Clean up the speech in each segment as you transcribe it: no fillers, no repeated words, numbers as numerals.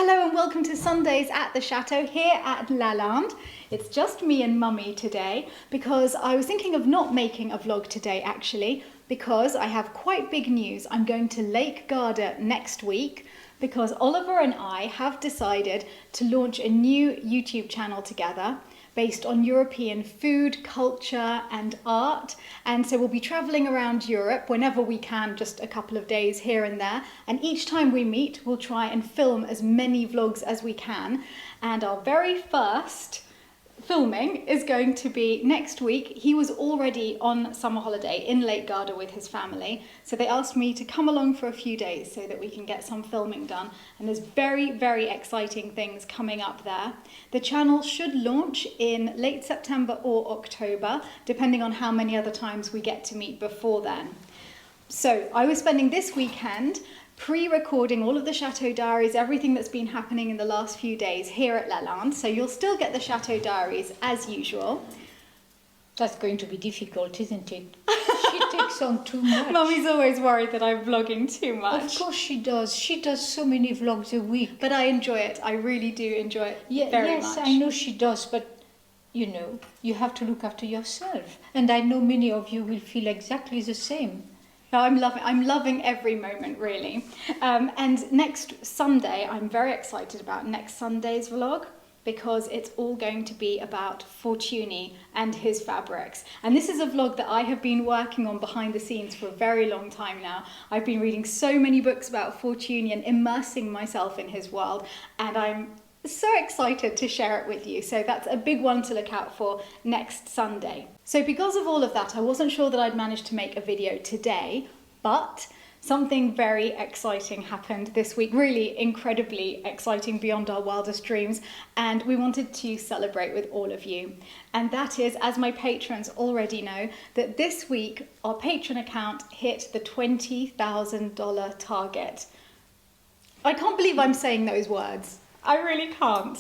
Hello and welcome to Sundays at the Chateau here at Lalande. It's just me and Mummy today because I was thinking of not making a vlog today actually because I have quite big news. I'm going to Lake Garda next week because Oliver and I have decided to launch a new YouTube channel together based on European food, culture and art. And so we'll be traveling around Europe whenever we can, just a couple of days here and there. And each time we meet, we'll try and film as many vlogs as we can. And our very first filming is going to be next week. He was already on summer holiday in Lake Garda with his family, so they asked me to come along for a few days so that we can get some filming done, and there's very exciting things coming up there. The channel should launch in late September or October, depending on how many other times we get to meet before then. So I was spending this weekend pre-recording all of the Chateau Diaries, everything that's been happening in the last few days here at Lalande. So you'll still get the Chateau Diaries as usual. That's going to be difficult, isn't it? She takes on too much. Mummy's always worried that I'm vlogging too much. Of course she does. She does so many vlogs a week. But I enjoy it. I really do enjoy it very much. Yes, I know she does, but you know, you have to look after yourself. And I know many of you will feel exactly the same. No, I'm loving every moment, really. And next Sunday, I'm very excited about next Sunday's vlog because it's all going to be about Fortuny and his fabrics. And this is a vlog that I have been working on behind the scenes for a very long time now. I've been reading so many books about Fortuny and immersing myself in his world, and I'm so excited to share it with you. So that's a big one to look out for next Sunday. So because of all of that, I wasn't sure that I'd manage to make a video today, but something very exciting happened this week, really incredibly exciting beyond our wildest dreams, and we wanted to celebrate with all of you. And that is, as my patrons already know, that this week our patron account hit the $20,000 target. I can't believe I'm saying those words. I really can't.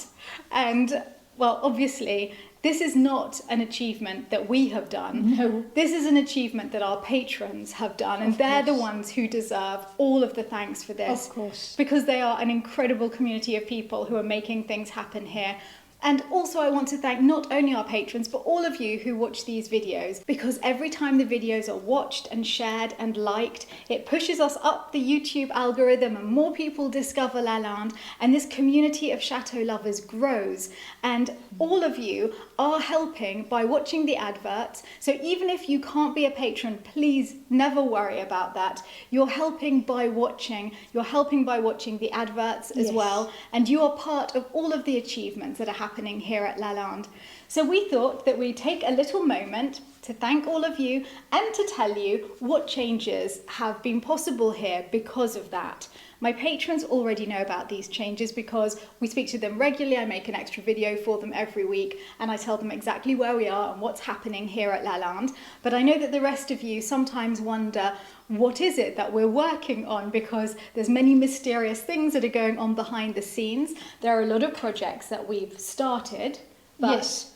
And well, obviously, this is not an achievement that we have done. No. This is an achievement that our patrons have done, and they're the ones who deserve all of the thanks for this. Of course. Because they are an incredible community of people who are making things happen here. And also I want to thank not only our patrons, but all of you who watch these videos, because every time the videos are watched and shared and liked, it pushes us up the YouTube algorithm and more people discover Lalande, and this community of chateau lovers grows. And all of you are helping by watching the adverts. So even if you can't be a patron, please never worry about that. You're helping by watching. You're helping by watching the adverts as well. And you are part of all of the achievements that are happening here at Lalande. So we thought that we'd take a little moment to thank all of you and to tell you what changes have been possible here because of that. My patrons already know about these changes because we speak to them regularly. I make an extra video for them every week and I tell them exactly where we are and what's happening here at Lalande. But I know that the rest of you sometimes wonder, what is it that we're working on? Because there's many mysterious things that are going on behind the scenes. There are a lot of projects that we've started, but yes,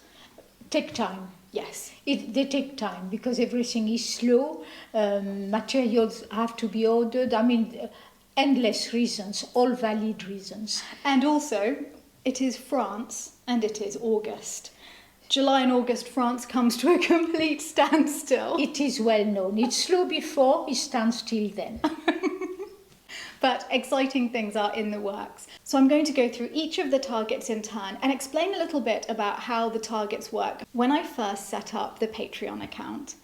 take time. Yes. They take time because everything is slow. Materials have to be ordered. I mean, endless reasons, all valid reasons. And also, it is France and it is August. July and August, France comes to a complete standstill. It is well known. It's slow before, it stands still then. But exciting things are in the works. So I'm going to go through each of the targets in turn and explain a little bit about how the targets work. When I first set up the Patreon account,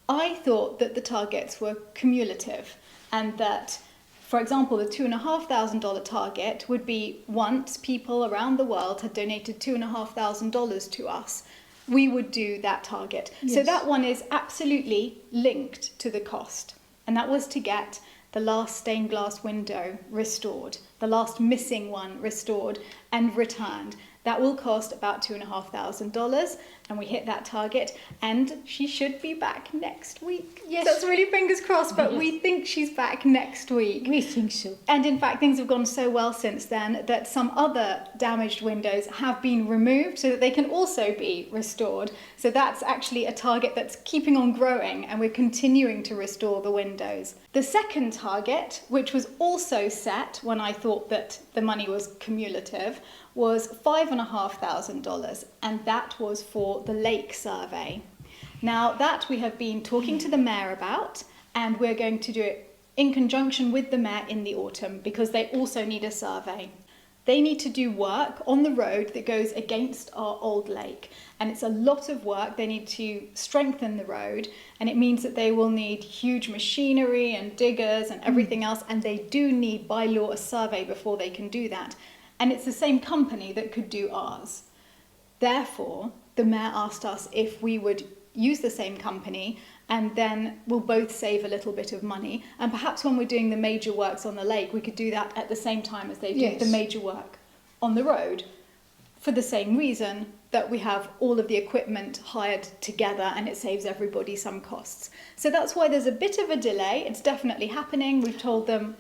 I thought that the targets were cumulative and that, for example, the $2,500 target would be once people around the world had donated $2,500 to us, we would do that target. Yes. So that one is absolutely linked to the cost. And that was to get the last stained glass window restored, the last missing one restored and returned. That will cost about $2,500, and we hit that target, and she should be back next week. Yes. That's really fingers crossed, but Yes. we think she's back next week. We think so. And in fact, things have gone so well since then that some other damaged windows have been removed so that they can also be restored. So that's actually a target that's keeping on growing, and we're continuing to restore the windows. The second target, which was also set when I thought that the money was cumulative, was $5,500, and that was for the lake survey. Now that we have been talking to the mayor about, and we're going to do it in conjunction with the mayor in the autumn, because they also need a survey. They need to do work on the road that goes against our old lake, and it's a lot of work. They need to strengthen the road, and it means that they will need huge machinery and diggers and everything else, and they do need by law a survey before they can do that. And it's the same company that could do ours. Therefore, the mayor asked us if we would use the same company, and then we'll both save a little bit of money. And perhaps when we're doing the major works on the lake, we could do that at the same time as they do Yes. the major work on the road, for the same reason that we have all of the equipment hired together, and it saves everybody some costs. So that's why there's a bit of a delay. It's definitely happening. We've told them,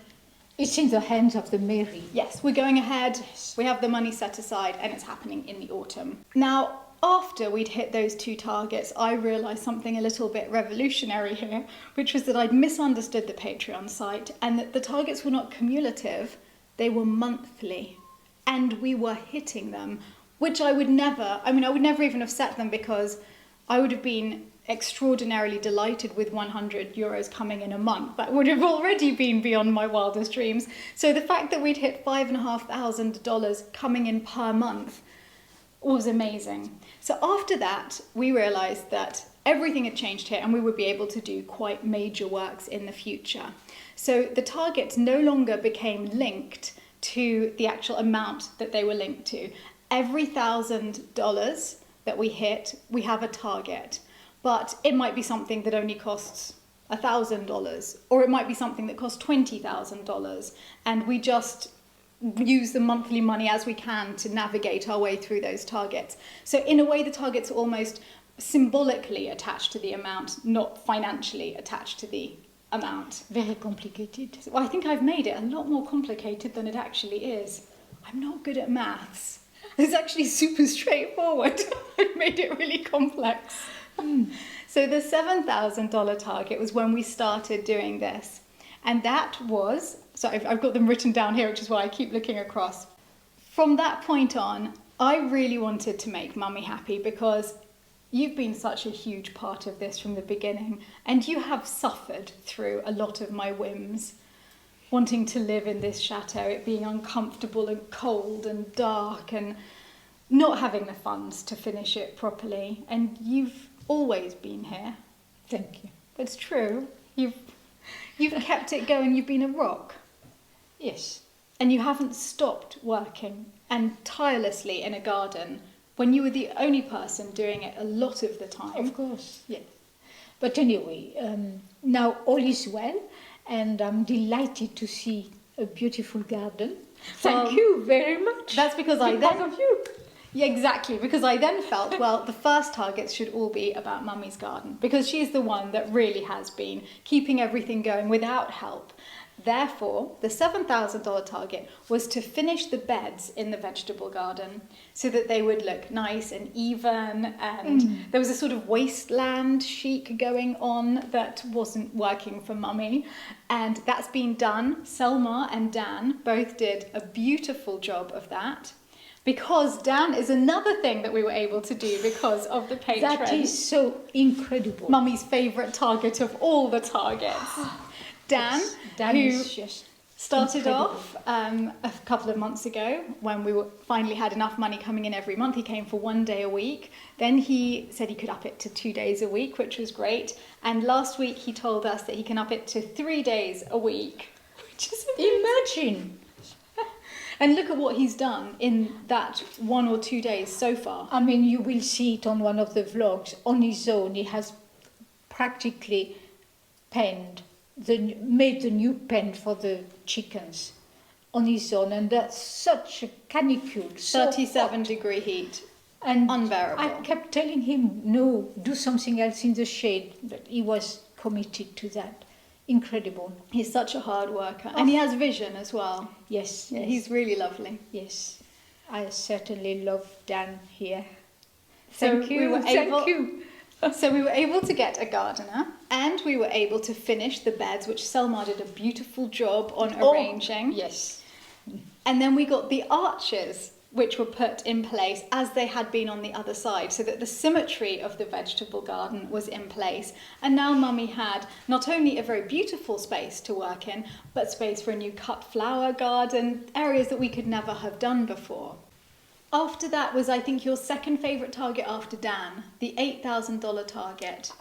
It's in the hands of the Mary. yes, we're going ahead. We have the money set aside, and it's happening in the autumn. Now, after we'd hit those two targets, I realised something a little bit revolutionary here, which was that I'd misunderstood the Patreon site, and that the targets were not cumulative, they were monthly. And we were hitting them, which I would never even have set them, because I would have been extraordinarily delighted with €100 coming in a month. That would have already been beyond my wildest dreams. So the fact that we'd hit $5,500 coming in per month was amazing. So after that, we realised that everything had changed here, and we would be able to do quite major works in the future. So the targets no longer became linked to the actual amount that they were linked to. Every $1,000 that we hit, we have a target. But it might be something that only costs $1,000, or it might be something that costs $20,000, and we just use the monthly money as we can to navigate our way through those targets. So in a way, the targets are almost symbolically attached to the amount, not financially attached to the amount. Very complicated. So I think I've made it a lot more complicated than it actually is. I'm not good at maths. It's actually super straightforward. I've made it really complex. So the $7,000 target was when we started doing this. And that was, so I've got them written down here, which is why I keep looking across. From that point on, I really wanted to make Mummy happy, because you've been such a huge part of this from the beginning, and you have suffered through a lot of my whims. Wanting to live in this chateau, it being uncomfortable and cold and dark, and not having the funds to finish it properly. And you've always been here. Thank you. It's true. You've kept it going. You've been a rock. Yes. And you haven't stopped working and tirelessly in a garden when you were the only person doing it a lot of the time. Of course. Yes. But anyway, now all is well, and I'm delighted to see a beautiful garden. Thank you very much. That's because Because of you. Yeah, exactly, because I then felt, well, the first targets should all be about Mummy's garden, because she's the one that really has been keeping everything going without help. Therefore, the $7,000 target was to finish the beds in the vegetable garden so that they would look nice and even, and there was a sort of wasteland chic going on that wasn't working for Mummy, and that's been done. Selma and Dan both did a beautiful job of that. Because Dan is another thing that we were able to do because of the patrons. That is so incredible. Mummy's favourite target of all the targets. Dan, Yes, Dan who is just started incredible. off a couple of months ago when we finally had enough money coming in every month. He came for 1 day a week. Then he said he could up it to 2 days a week, which was great. And last week he told us that he can up it to 3 days a week, which is amazing. Imagine. And look at what he's done in that 1 or 2 days so far. I mean, you will see it on one of the vlogs. On his own, he has practically made the new pen for the chickens on his own, and that's such a canicule. 37-degree heat. And unbearable. I kept telling him, no, do something else in the shade. But he was committed to that. Incredible. He's such a hard worker. And he has vision as well. Yes. Yeah, he's really lovely. Yes. I certainly love Dan here. So Thank you. Thank you. So we were able to get a gardener, and we were able to finish the beds, which Selma did a beautiful job on arranging. Yes. And then we got the arches, which were put in place as they had been on the other side, so that the symmetry of the vegetable garden was in place. And now Mummy had not only a very beautiful space to work in, but space for a new cut flower garden, areas that we could never have done before. After that was, I think, your second favourite target after Dan, the $8,000 target.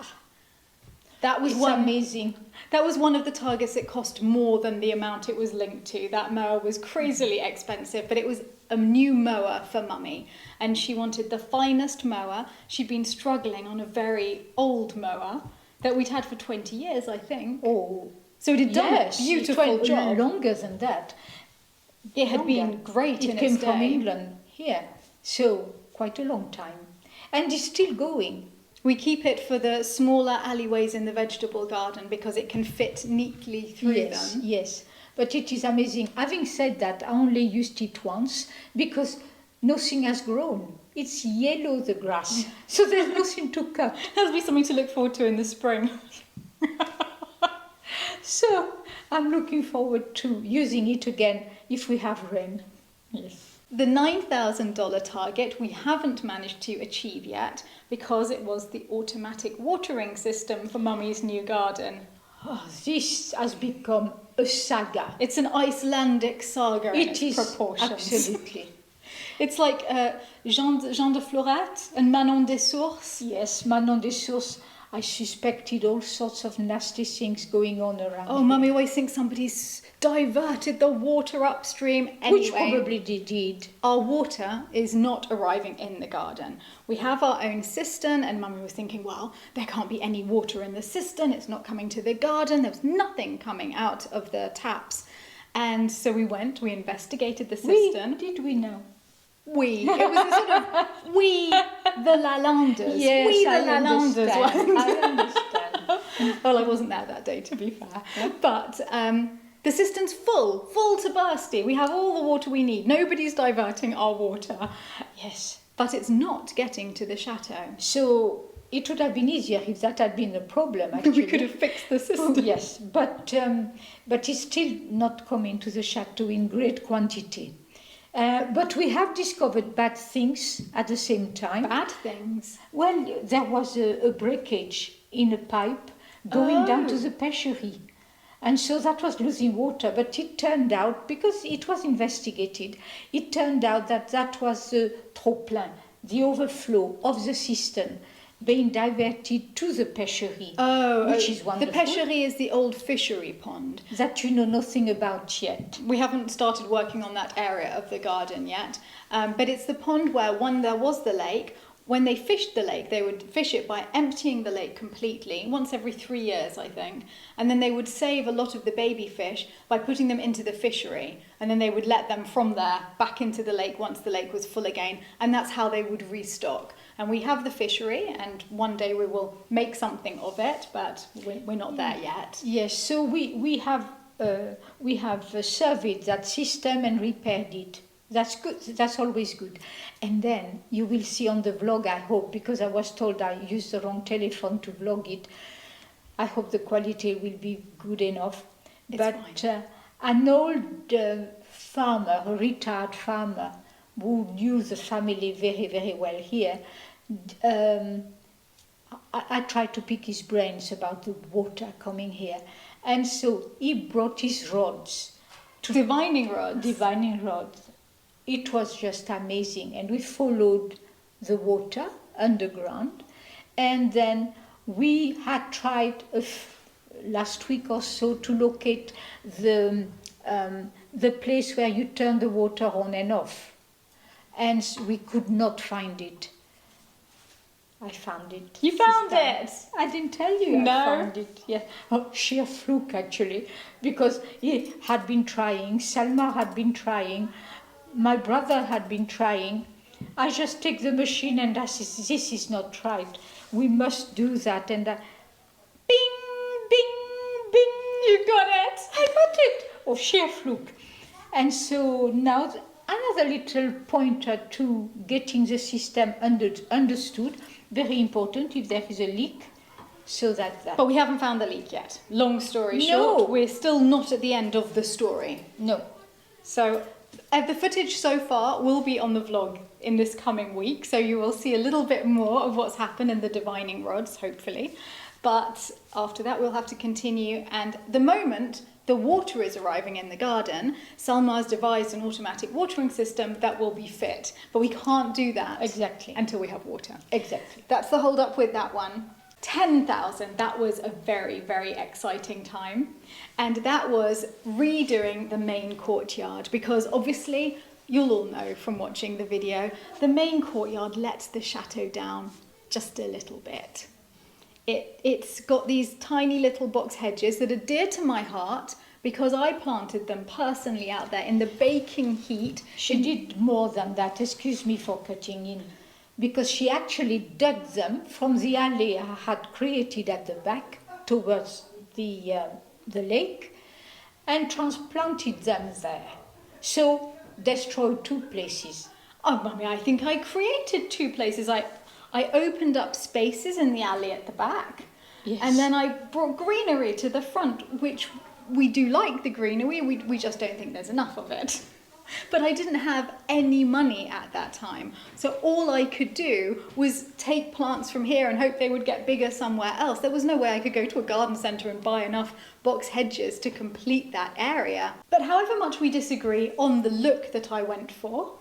That was amazing. That was one of the targets that cost more than the amount it was linked to. That mower was crazily expensive, but it was a new mower for Mummy, and she wanted the finest mower. She'd been struggling on a very old mower that we'd had for 20 years, I think. Oh, so it had done a beautiful job. Longer than that. It had been great in its day. It came from England here, so quite a long time. And it's still going. We keep it for the smaller alleyways in the vegetable garden because it can fit neatly through them. Yes, but it is amazing. Having said that, I only used it once because nothing has grown. It's yellow, the grass, so there's nothing to cut. That'll be something to look forward to in the spring. So I'm looking forward to using it again if we have rain. Yes. The $9,000 target we haven't managed to achieve yet because it was the automatic watering system for Mummy's new garden. Oh, this has become a saga. It's an Icelandic saga in its proportions. Absolutely. It's like Jean de Florette and Manon des Sources. Yes, Manon des Sources. I suspected all sorts of nasty things going on around. Oh, Mummy always thinks somebody's diverted the water upstream. Anyway, which probably they did. Our water is not arriving in the garden. We have our own cistern, and Mummy was thinking, well, there can't be any water in the cistern. It's not coming to the garden. There's nothing coming out of the taps. And so we investigated the cistern. Did we know? It was a sort of we, the Lalanders. Yes, we, the I Lalanders. I understand. Well, I wasn't there that day, to be fair. But the cistern's full to bursting. We have all the water we need. Nobody's diverting our water. Yes. But it's not getting to the chateau. So it would have been easier if that had been a problem, actually. We could have fixed the cistern. Oh, yes, but it's still not coming to the chateau in great quantity. But we have discovered bad things at the same time. Bad things? Well, there was a breakage in a pipe going down to the pêcherie. And so that was losing water. But it turned out, because it was investigated, it turned out that was the trop-plein, the overflow of the cistern being diverted to the pêcherie, which is wonderful. The pêcherie is the old fishery pond. That you know nothing about yet. We haven't started working on that area of the garden yet, but it's the pond where, when there was the lake, when they fished the lake, they would fish it by emptying the lake completely, once every 3 years, I think. And then they would save a lot of the baby fish by putting them into the fishery. And then they would let them from there back into the lake once the lake was full again. And that's how they would restock. And we have the fishery, and one day we will make something of it, but we're not there yet. Yes, so we have surveyed that system and repaired it. That's good. That's always good. And then you will see on the vlog, I hope, because I was told I used the wrong telephone to vlog it. I hope the quality will be good enough. An old farmer, a retired farmer, who knew the family very, very well here, I tried to pick his brains about the water coming here. And so he brought his rods. Divining rods. Divining rods. It was just amazing. And we followed the water underground. And then we had tried last week or so to locate the place where you turn the water on and off. And we could not find it. I found it. You found it? I didn't tell you No. I found it. Yeah. Oh, sheer fluke actually, because he had been trying, Selma had been trying, my brother had been trying. I just take the machine and I say, this is not right. We must do that. And bing, bing, bing, You got it. I got it. Oh, sheer fluke. And so now another little pointer to getting the system understood. Very important if there is a leak, so that. But we haven't found the leak yet. Long story No. short, we're still not at the end of the story. No. So the footage so far will be on the vlog in this coming week, so you will see a little bit more of what's happened in the divining rods, hopefully. But after that, we'll have to continue. And the moment the water is arriving in the garden, Salma's devised an automatic watering system that will be fit. But we can't do that Exactly. until we have water. Exactly. That's the hold up with that one. 10,000, that was a very, very exciting time. And that was redoing the main courtyard, because obviously, you'll all know from watching the video, the main courtyard lets the chateau down just a little bit. It's got these tiny little box hedges that are dear to my heart because I planted them personally out there in the baking heat. She did more than that, excuse me for cutting in, because she actually dug them from the alley I had created at the back towards the lake and transplanted them there. So destroyed 2 places. Oh, Mummy, I think I created 2 places. I opened up spaces in the alley at the back. Yes. And then I brought greenery to the front, which we do like the greenery. We just don't think there's enough of it. But I didn't have any money at that time. So all I could do was take plants from here and hope they would get bigger somewhere else. There was no way I could go to a garden centre and buy enough box hedges to complete that area. But however much we disagree on the look that I went for,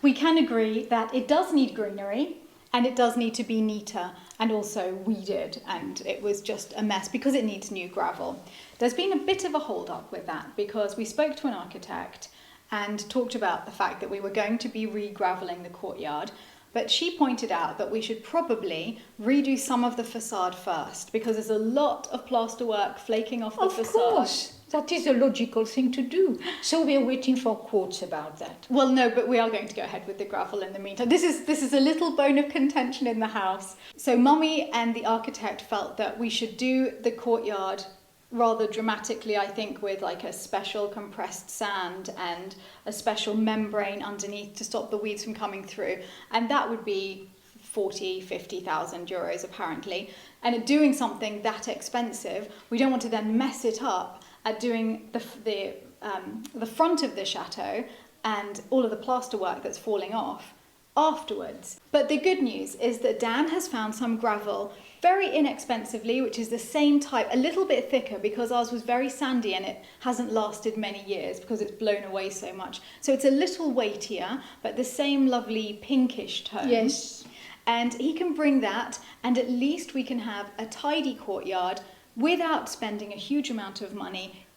we can agree that it does need greenery and it does need to be neater and also weeded, and it was just a mess because it needs new gravel. There's been a bit of a hold up with that because we spoke to an architect and talked about the fact that we were going to be re-gravelling the courtyard, but she pointed out that we should probably redo some of the facade first because there's a lot of plasterwork flaking off the facade. Of course, that is a logical thing to do. So we're waiting for quotes about that. Well, no, but we are going to go ahead with the gravel in the meantime. This is a little bone of contention in the house. So Mummy and the architect felt that we should do the courtyard rather dramatically, I think, with like a special compressed sand and a special membrane underneath to stop the weeds from coming through. And that would be 50,000 euros apparently. And doing something that expensive, we don't want to then mess it up at doing the front of the chateau and all of the plasterwork that's falling off afterwards. But the good news is that Dan has found some gravel very inexpensively, which is the same type, a little bit thicker because ours was very sandy and it hasn't lasted many years because it's blown away so much. So it's a little weightier, but the same lovely pinkish tone. Yes. And he can bring that, and at least we can have a tidy courtyard without spending a huge amount of money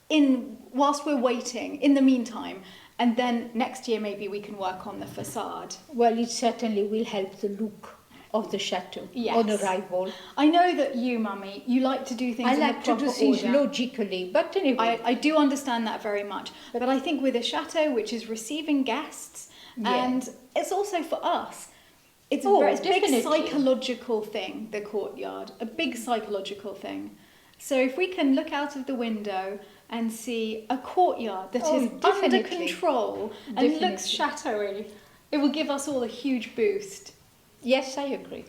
whilst we're waiting in the meantime. And then next year maybe we can work on the facade. Well, it certainly will help the look of the chateau on arrival. I know that you, Mummy, you like to do things I in like the to do proper things order. logically, but anyway. I do understand that very much. But I think with a chateau which is receiving guests, and it's also for us, it's a big psychological thing, the courtyard, a big psychological thing. So if we can look out of the window and see a courtyard that is under control and looks chateau-y, it will give us all a huge boost. Yes, I agree.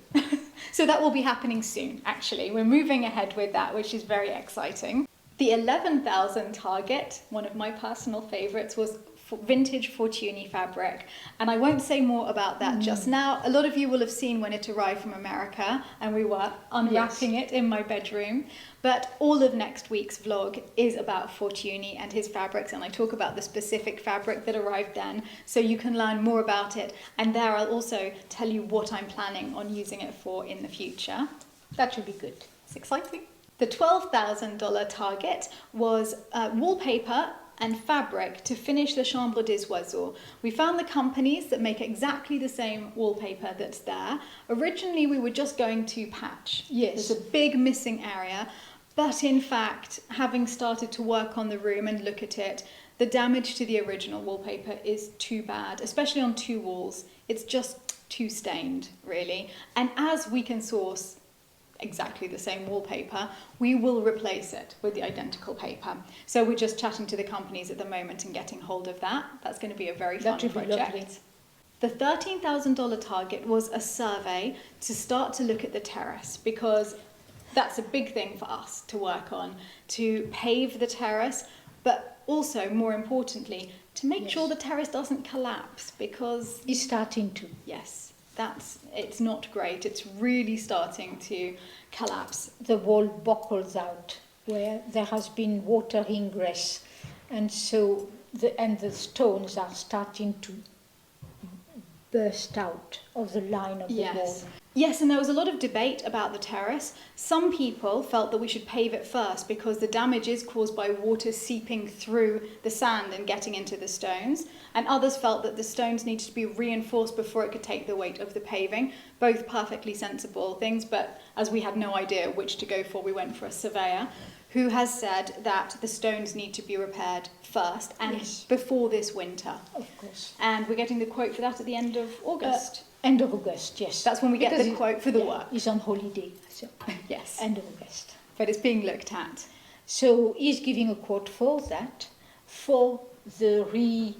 So that will be happening soon, actually. We're moving ahead with that, which is very exciting. The 11,000 target, one of my personal favourites, was vintage Fortuny fabric. And I won't say more about that just now. A lot of you will have seen when it arrived from America and we were unwrapping it in my bedroom. But all of next week's vlog is about Fortuny and his fabrics, and I talk about the specific fabric that arrived then, so you can learn more about it. And there I'll also tell you what I'm planning on using it for in the future. That should be good. It's exciting. The $12,000 target was wallpaper and fabric to finish the chambre des oiseaux. We found the companies that make exactly the same wallpaper that's there. Originally, we were just going to patch. Yes. There's a big missing area, but in fact, having started to work on the room and look at it, the damage to the original wallpaper is too bad, especially on 2 walls. It's just too stained, really. And as we can source exactly the same wallpaper, we will replace it with the identical paper. So we're just chatting to the companies at the moment and getting hold of that. That's going to be a very fun project. Lovely. The $13,000 target was a survey to start to look at the terrace, because that's a big thing for us to work on, to pave the terrace, but also, more importantly, to make sure the terrace doesn't collapse, because It's starting to. yes, it's not great. It's really starting to collapse. The wall buckles out where there has been water ingress, and so the stones are starting to burst out of the line of the wall. Yes, and there was a lot of debate about the terrace. Some people felt that we should pave it first because the damage is caused by water seeping through the sand and getting into the stones. And others felt that the stones needed to be reinforced before it could take the weight of the paving. Both perfectly sensible things, but as we had no idea which to go for, we went for a surveyor who has said that the stones need to be repaired first and before this winter. Of course. And we're getting the quote for that at the end of August. End of August, yes. That's when we get the quote for the work. He's on holiday, so yes. End of August. But it's being looked at. So he's giving a quote for that, for the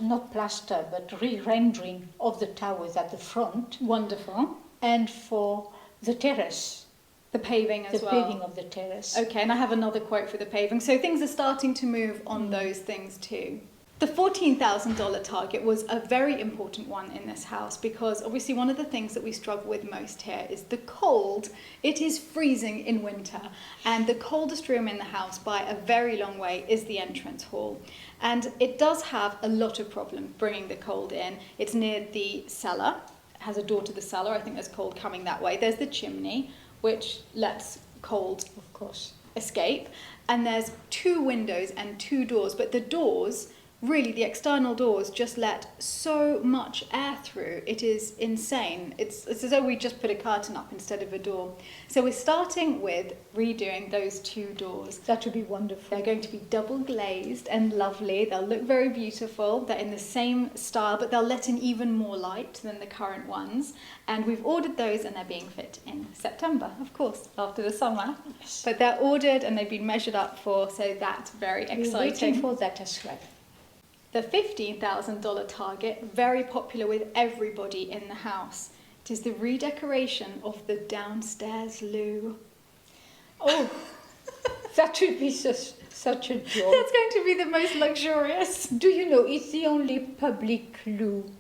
not plaster, but re-rendering of the towers at the front. Wonderful. And for the terrace. The paving as well. The paving of the terrace. Okay, and I have another quote for the paving. So things are starting to move on those things too. The $14,000 target was a very important one in this house because obviously one of the things that we struggle with most here is the cold. It is freezing in winter, and the coldest room in the house by a very long way is the entrance hall. And it does have a lot of problem bringing the cold in. It's near the cellar. It has a door to the cellar. I think there's cold coming that way. There's the chimney, which lets cold, of course, escape. And there's 2 windows and 2 doors, but the doors, really, the external doors just let so much air through. It is insane. It's as though we just put a curtain up instead of a door. So we're starting with redoing those 2 doors. That would be wonderful. They're going to be double glazed and lovely. They'll look very beautiful. They're in the same style, but they'll let in even more light than the current ones. And we've ordered those and they're being fit in September, of course, after the summer. Yes. But they're ordered and they've been measured up for, so that's very exciting. We're waiting for that as well. The $15,000 target, very popular with everybody in the house. It is the redecoration of the downstairs loo. Oh, that would be such a joy. That's going to be the most luxurious. Do you know, it's the only public loo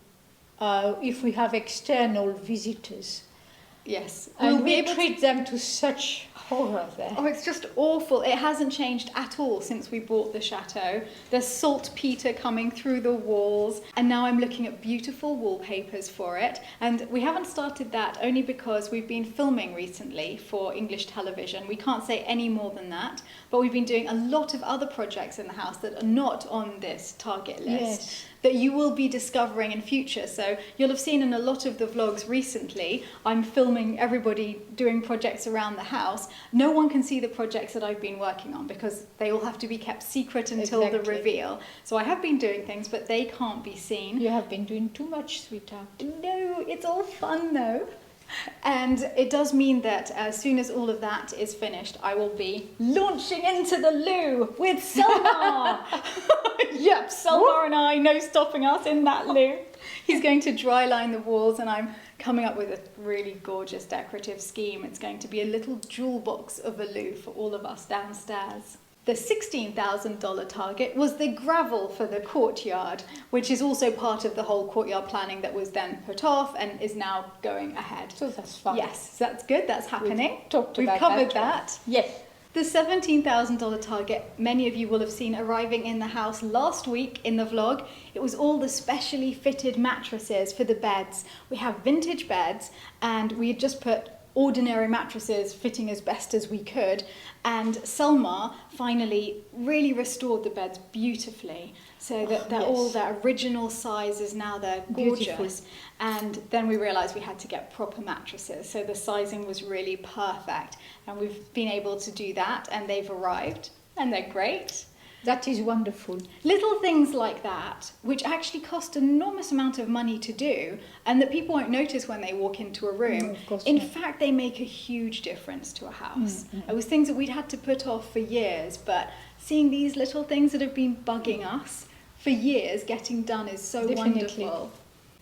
if we have external visitors. Yes. And we treat them to such horror there. Oh, it's just awful. It hasn't changed at all since we bought the chateau. There's saltpeter coming through the walls, and now I'm looking at beautiful wallpapers for it. And we haven't started that only because we've been filming recently for English television. We can't say any more than that, but we've been doing a lot of other projects in the house that are not on this target list. That you will be discovering in future. So you'll have seen in a lot of the vlogs recently, I'm filming everybody doing projects around the house. No one can see the projects that I've been working on because they all have to be kept secret until the reveal. So I have been doing things, but they can't be seen. You have been doing too much, sweetheart. No, it's all fun though. And it does mean that as soon as all of that is finished, I will be launching into the loo with Selma. Yep, Selma and I, no stopping us in that loo. He's going to dry line the walls, and I'm coming up with a really gorgeous decorative scheme. It's going to be a little jewel box of a loo for all of us downstairs. The $16,000 target was the gravel for the courtyard, which is also part of the whole courtyard planning that was then put off and is now going ahead. So that's fine. Yes, that's good. That's happening. We've covered that. Yes. The $17,000 target, many of you will have seen arriving in the house last week in the vlog. It was all the specially fitted mattresses for the beds. We have vintage beds, and we had just put ordinary mattresses fitting as best as we could, and Selma finally really restored the beds beautifully, so that they're all their original sizes now. They're gorgeous. Beautiful. And then we realised we had to get proper mattresses, so the sizing was really perfect, and we've been able to do that, and they've arrived, and they're great. That is wonderful. Little things like that, which actually cost an enormous amount of money to do, and that people won't notice when they walk into a room. No, of course In not. fact, they make a huge difference to a house. It was things that we'd had to put off for years, but seeing these little things that have been bugging us for years getting done is so Definitely. wonderful.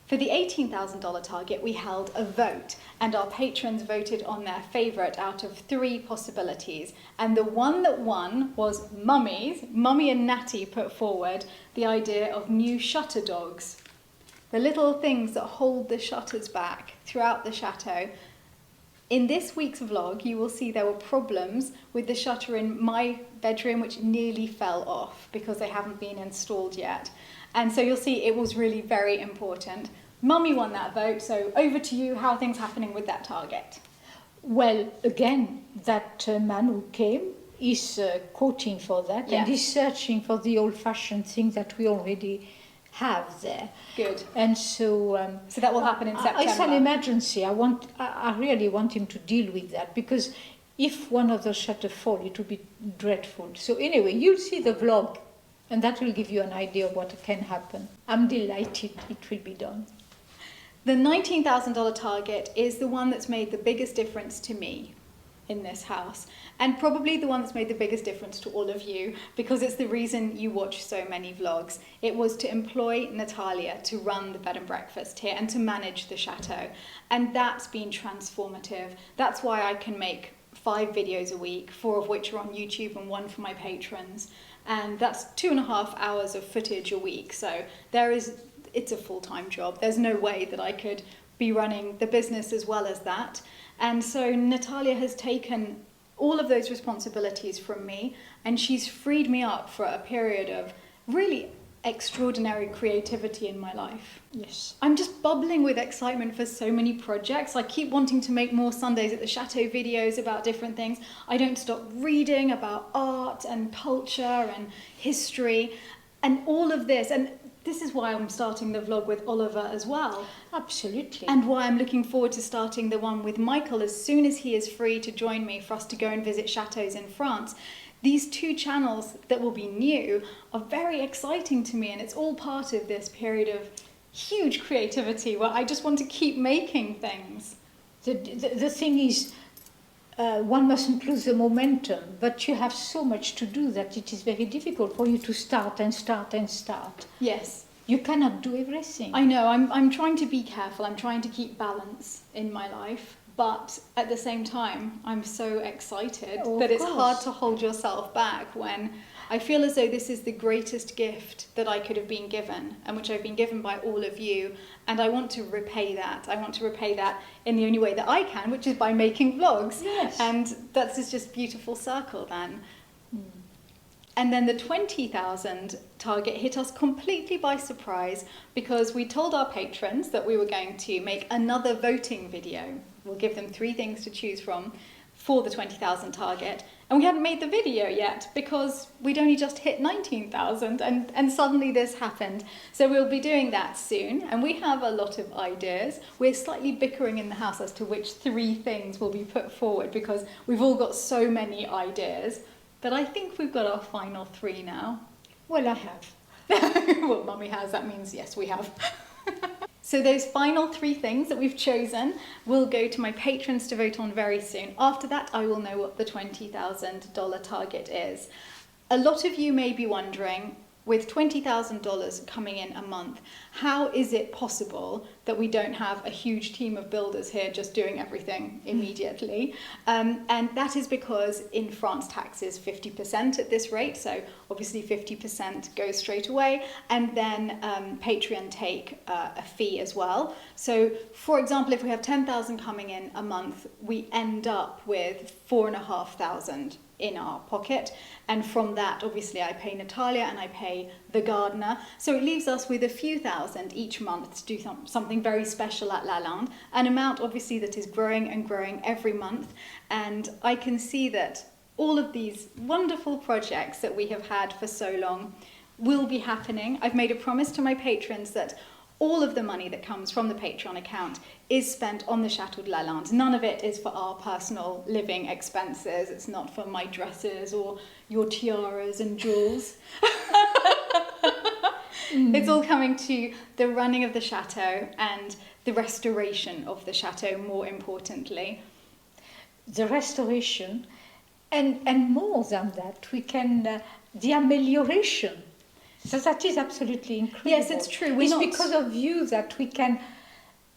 For the $18,000 target, we held a vote, and our patrons voted on their favourite out of 3 possibilities. And the one that won was Mummy's. Mummy and Natty put forward the idea of new shutter dogs. The little things that hold the shutters back throughout the chateau. In this week's vlog, you will see there were problems with the shutter in my bedroom, which nearly fell off because they haven't been installed yet. And so you'll see it was really very important. Mummy won that vote, so over to you. How are things happening with that target? Well, again, that man who came is quoting for that, and is searching for the old-fashioned thing that we already have there. Good. And so... So that will happen in September. It's an emergency. I really want him to deal with that, because if one of those shutters fall, it would be dreadful. So anyway, you'll see the vlog, and that will give you an idea of what can happen. I'm delighted it will be done. The $19,000 target is the one that's made the biggest difference to me in this house, and probably the one that's made the biggest difference to all of you, because it's the reason you watch so many vlogs. It was to employ Natalia to run the bed and breakfast here and to manage the chateau, and that's been transformative. That's why I can make 5 videos a week, 4 of which are on YouTube and 1 for my patrons, and that's 2.5 hours of footage a week. So it's a full-time job. There's no way that I could be running the business as well as that. And so Natalia has taken all of those responsibilities from me, and she's freed me up for a period of really extraordinary creativity in my life. Yes. I'm just bubbling with excitement for so many projects. I keep wanting to make more Sundays at the Chateau videos about different things. I don't stop reading about art and culture and history and all of this. And this is why I'm starting the vlog with Oliver as well. Absolutely. And why I'm looking forward to starting the one with Michael as soon as he is free to join me for us to go and visit chateaux in France. These 2 channels that will be new are very exciting to me, and it's all part of this period of huge creativity where I just want to keep making things. The thing is, one mustn't lose the momentum, but you have so much to do that it is very difficult for you to start and start and start. Yes. You cannot do everything. I know, I'm trying to be careful, I'm trying to keep balance in my life, but at the same time, I'm so excited that it's hard to hold yourself back when I feel as though this is the greatest gift that I could have been given, and which I've been given by all of you, and I want to repay that. I want to repay that in the only way that I can, which is by making vlogs. Yes. And that's just beautiful circle then. And then the 20,000 target hit us completely by surprise, because we told our patrons that we were going to make another voting video. We'll give them 3 things to choose from for the 20,000 target. And we hadn't made the video yet because we'd only just hit 19,000, and suddenly this happened. So we'll be doing that soon, and we have a lot of ideas. We're slightly bickering in the house as to which 3 things will be put forward, because we've all got so many ideas. But I think we've got our final 3 now. Well, I have. Well, Mummy has, that means yes, we have. So those final 3 things that we've chosen will go to my patrons to vote on very soon. After that, I will know what the $20,000 target is. A lot of you may be wondering, with $20,000 coming in a month, how is it possible that we don't have a huge team of builders here just doing everything immediately? And that is because in France tax is 50% at this rate, so obviously 50% goes straight away, and then Patreon take a fee as well. So for example, if we have 10,000 coming in a month, we end up with 4,500 in our pocket, and from that obviously I pay Natalia and I pay the gardener, so it leaves us with a few thousand each month to do something very special at Lalande, an amount obviously that is growing and growing every month. And I can see that all of these wonderful projects that we have had for so long will be happening. I've made a promise to my patrons that all of the money that comes from the Patreon account is spent on the Chateau de Lalande. None of it is for our personal living expenses. It's not for my dresses or your tiaras and jewels. It's all coming to the running of the chateau and the restoration of the chateau, more importantly. The restoration, and more than that, we can, the amelioration. So that is absolutely incredible. Yes, it's true. It's because of you that we can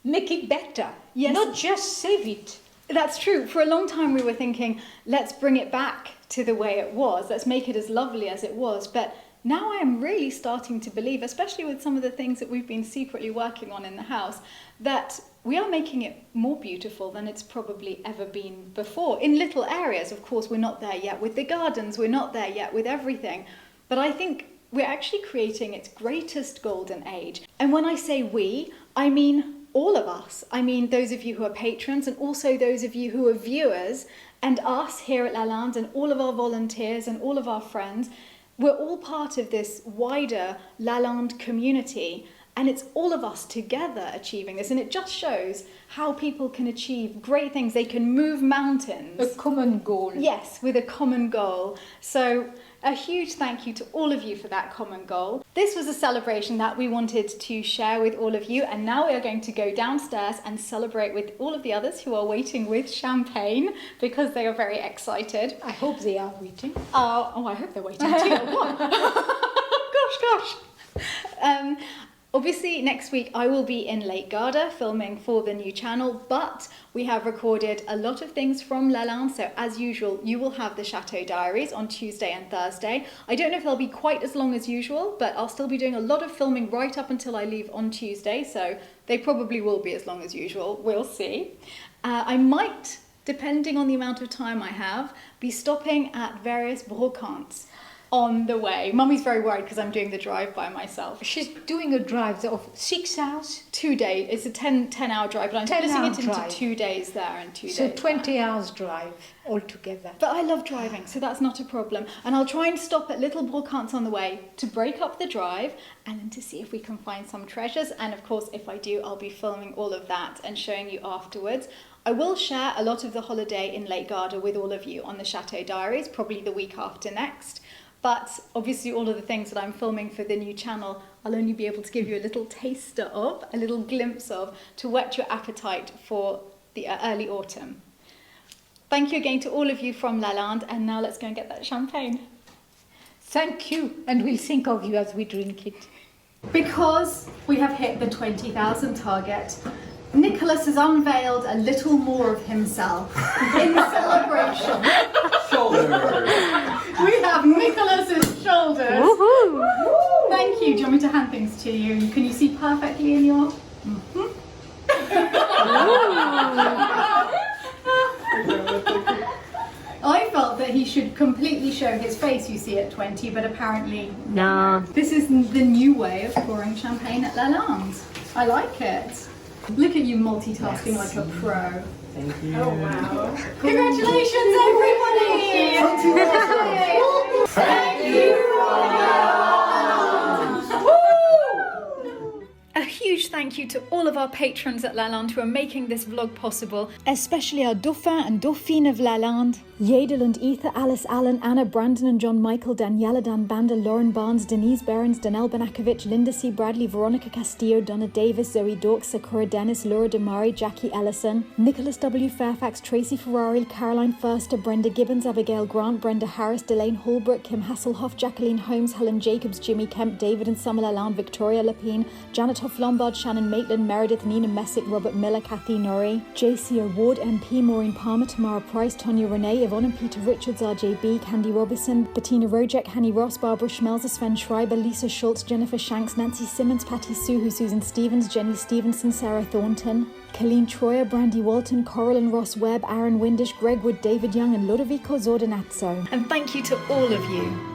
make it better, yes, not just save it. That's true. For a long time we were thinking, let's bring it back to the way it was. Let's make it as lovely as it was. But now I am really starting to believe, especially with some of the things that we've been secretly working on in the house, that we are making it more beautiful than it's probably ever been before. In little areas, of course, we're not there yet with the gardens. We're not there yet with everything. But I think we're actually creating its greatest golden age. And when I say we, I mean all of us. I mean those of you who are patrons and also those of you who are viewers, and us here at Lalande and all of our volunteers and all of our friends. We're all part of this wider Lalande community, and it's all of us together achieving this. And it just shows how people can achieve great things. They can move mountains. A common goal. Yes, with a common goal. So a huge thank you to all of you for that common goal. This was a celebration that we wanted to share with all of you, and now we are going to go downstairs and celebrate with all of the others who are waiting with champagne because they are very excited. I hope they are waiting. Oh, I hope they're waiting too. Gosh. Obviously, next week I will be in Lake Garda filming for the new channel, but we have recorded a lot of things from Lalande, so as usual, you will have the Chateau Diaries on Tuesday and Thursday. I don't know if they'll be quite as long as usual, but I'll still be doing a lot of filming right up until I leave on Tuesday, so they probably will be as long as usual. We'll see. I might, depending on the amount of time I have, be stopping at various brocantes on the way. Mummy's very worried because I'm doing the drive by myself. She's doing a drive of 6 hours? 2 days. It's a 10-hour drive, but I'm splitting it into 2 days there and 2 days So 20 there. hours drive altogether. But I love driving, so that's not a problem. And I'll try and stop at little brocantes on the way to break up the drive and then to see if we can find some treasures. And of course, if I do, I'll be filming all of that and showing you afterwards. I will share a lot of the holiday in Lake Garda with all of you on the Chateau Diaries, probably the week after next. But obviously all of the things that I'm filming for the new channel, I'll only be able to give you a little taster of, a little glimpse of, to whet your appetite for the early autumn. Thank you again to all of you from Lalande, and now let's go and get that champagne. Thank you, and we'll think of you as we drink it. Because we have hit the 20,000 target, Nicholas has unveiled a little more of himself in celebration. Shoulders. We have Nicholas's shoulders. Woohoo! Thank you. Do you want me to hand things to you? Can you see perfectly in your... I felt that he should completely show his face, you see, at 20, but apparently... No. This is the new way of pouring champagne at Lalande. I like it. Look at you multitasking like a pro. Thank you. Oh, wow. Congratulations, everybody! Thank you, Royal! A huge thank you to all of our patrons at Lalande who are making this vlog possible, especially our Dauphin and Dauphine of Lalande, Yadel and Ether, Alice Allen, Anna, Brandon and John Michael, Daniela Dan Banda, Lauren Barnes, Denise Behrens, Danelle Benakovich, Linda C. Bradley, Veronica Castillo, Donna Davis, Zoe Dork, Sakura Dennis, Laura Damari, Jackie Ellison, Nicholas W. Fairfax, Tracy Ferrari, Caroline Forster, Brenda Gibbons, Abigail Grant, Brenda Harris, Delane Holbrook, Kim Hasselhoff, Jacqueline Holmes, Helen Jacobs, Jimmy Kemp, David and Summer Lalande, Victoria Lapine, Janet Hoff Lombard, Shannon Maitland, Meredith, Nina Messick, Robert Miller, Kathy Norrie, JC Award, MP, Maureen Palmer, Tamara Price, Tonya Renee, Yvonne and Peter Richards, RJB, Candy Robinson, Bettina Rojek, Hanny Ross, Barbara Schmelzer, Sven Schreiber, Lisa Schultz, Jennifer Shanks, Nancy Simmons, Patty Suhu, Susan Stevens, Jenny Stevenson, Sarah Thornton, Colleen Troyer, Brandy Walton, Coral and Ross Webb, Aaron Windish, Greg Wood, David Young and Ludovico Zordonazzo. And thank you to all of you.